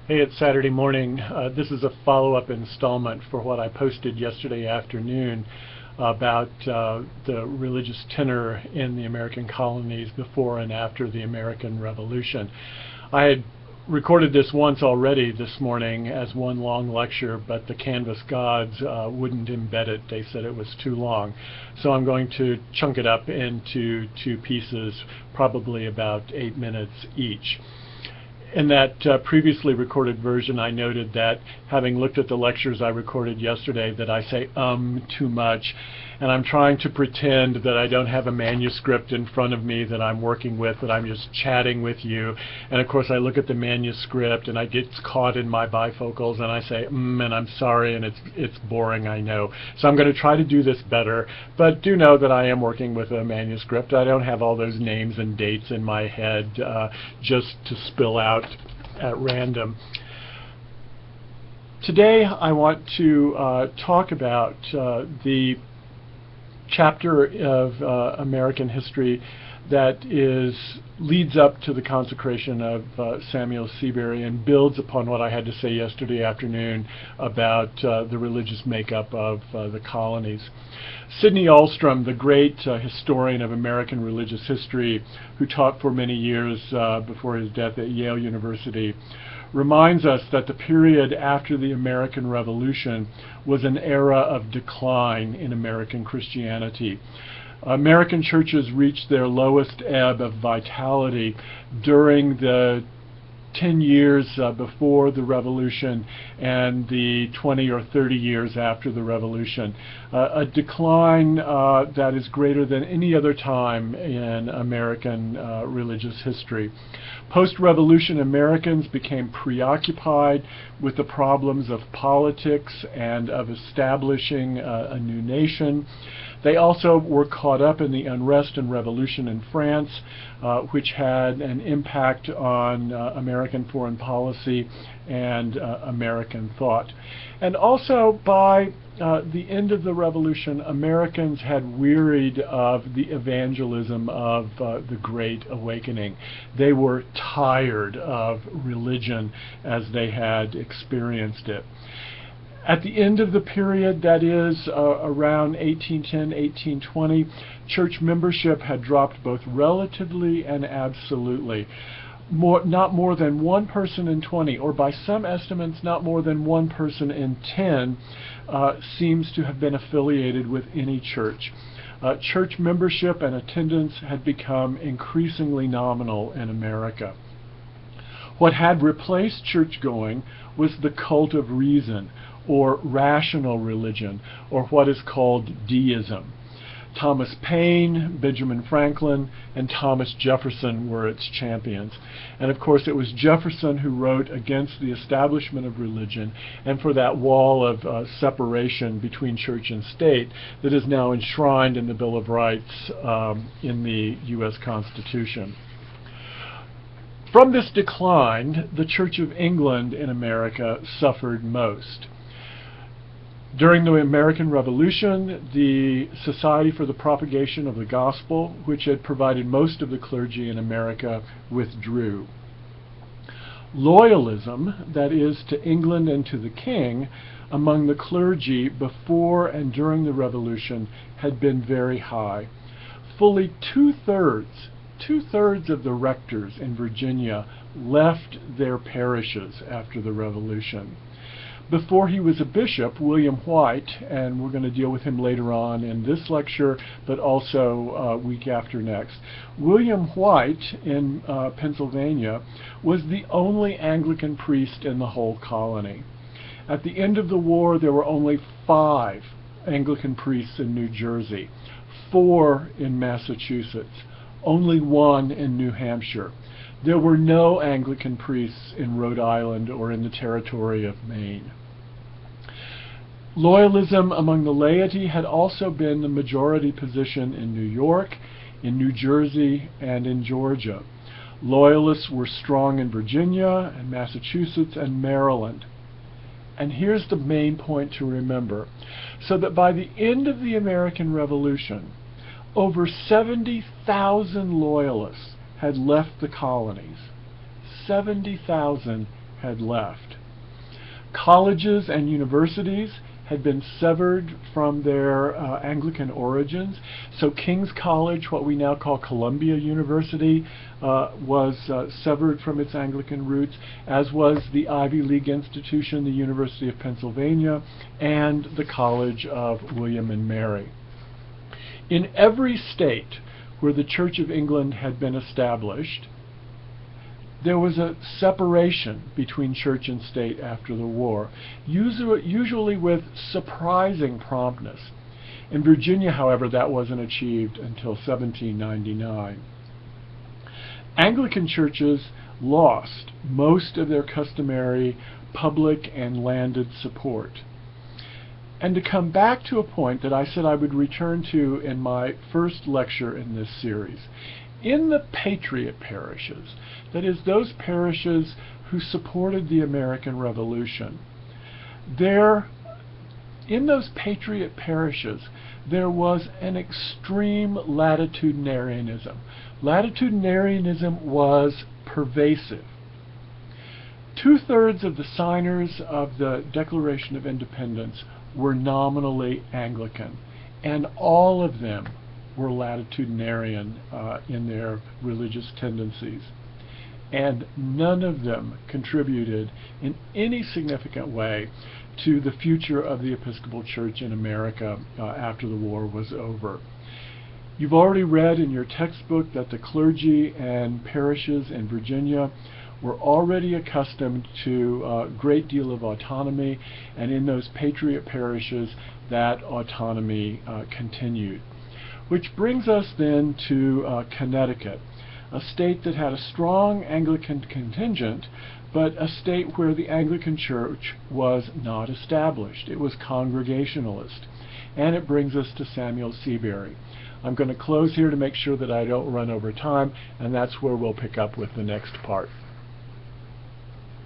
Hey, it's Saturday morning. This is a follow-up installment for what I posted yesterday afternoon about the religious tenor in the American colonies before and after the American Revolution. I had recorded this once already this morning as one long lecture, but the Canvas gods wouldn't embed it. They said it was too long. So I'm going to chunk it up into two pieces, probably about 8 minutes each. In that previously recorded version, I noted that having looked at the lectures I recorded yesterday, that I say too much, and I'm trying to pretend that I don't have a manuscript in front of me that I'm working with, that I'm just chatting with you. And of course I look at the manuscript and I get caught in my bifocals and I say and I'm sorry, and it's boring, I know. So I'm going to try to do this better, but do know that I am working with a manuscript. I don't have all those names and dates in my head just to spill out at random. Today I want to talk about the chapter of American history that leads up to the consecration of Samuel Seabury and builds upon what I had to say yesterday afternoon about the religious makeup of the colonies. Sidney Ahlstrom, the great historian of American religious history, who taught for many years before his death at Yale University, reminds us that the period after the American Revolution was an era of decline in American Christianity. American churches reached their lowest ebb of vitality during the 10 years before the Revolution and the 20 or 30 years after the Revolution. A decline that is greater than any other time in American religious history. Post-Revolution Americans became preoccupied with the problems of politics and of establishing a new nation. They also were caught up in the unrest and revolution in France, which had an impact on American foreign policy and American thought. And also by the end of the Revolution, Americans had wearied of the evangelism of the Great Awakening. They were tired of religion as they had experienced it. At the end of the period, that is around 1810, 1820, church membership had dropped both relatively and absolutely. Not more than 1 person in 20, or by some estimates not more than 1 person in 10, seems to have been affiliated with any church. Church membership and attendance had become increasingly nominal in America. What had replaced church-going was the cult of reason, or rational religion, or what is called deism. Thomas Paine, Benjamin Franklin, and Thomas Jefferson were its champions. And of course it was Jefferson who wrote against the establishment of religion and for that wall of separation between church and state that is now enshrined in the Bill of Rights in the U.S. Constitution. From this decline, the Church of England in America suffered most. During the American Revolution, the Society for the Propagation of the Gospel, which had provided most of the clergy in America, withdrew. Loyalism, that is, to England and to the king, among the clergy before and during the Revolution had been very high. Fully two-thirds of the rectors in Virginia left their parishes after the Revolution. Before he was a bishop, William White, and we're going to deal with him later on in this lecture, but also week after next. William White in Pennsylvania was the only Anglican priest in the whole colony. At the end of the war, there were only 5 Anglican priests in New Jersey, 4 in Massachusetts, only 1 in New Hampshire. There were no Anglican priests in Rhode Island or in the territory of Maine. Loyalism among the laity had also been the majority position in New York, in New Jersey, and in Georgia. Loyalists were strong in Virginia and Massachusetts and Maryland. And here's the main point to remember. So that by the end of the American Revolution, over 70,000 loyalists had left the colonies. 70,000 had left. Colleges and universities had been severed from their Anglican origins. So King's College, what we now call Columbia University, was severed from its Anglican roots, as was the Ivy League institution, the University of Pennsylvania, and the College of William and Mary. In every state where the Church of England had been established, there was a separation between church and state after the war, usually with surprising promptness. In Virginia, however, that wasn't achieved until 1799. Anglican churches lost most of their customary public and landed support. And to come back to a point that I said I would return to in my first lecture in this series, in the patriot parishes, that is, those parishes who supported the American Revolution, in those patriot parishes, there was an extreme latitudinarianism. Latitudinarianism was pervasive. 2/3 of the signers of the Declaration of Independence were nominally Anglican, and all of them were latitudinarian in their religious tendencies. And none of them contributed in any significant way to the future of the Episcopal Church in America after the war was over. You've already read in your textbook that the clergy and parishes in Virginia were already accustomed to a great deal of autonomy, and in those patriot parishes that autonomy continued. Which brings us then to Connecticut, a state that had a strong Anglican contingent, but a state where the Anglican Church was not established. It was Congregationalist. And it brings us to Samuel Seabury. I'm going to close here to make sure that I don't run over time, and that's where we'll pick up with the next part.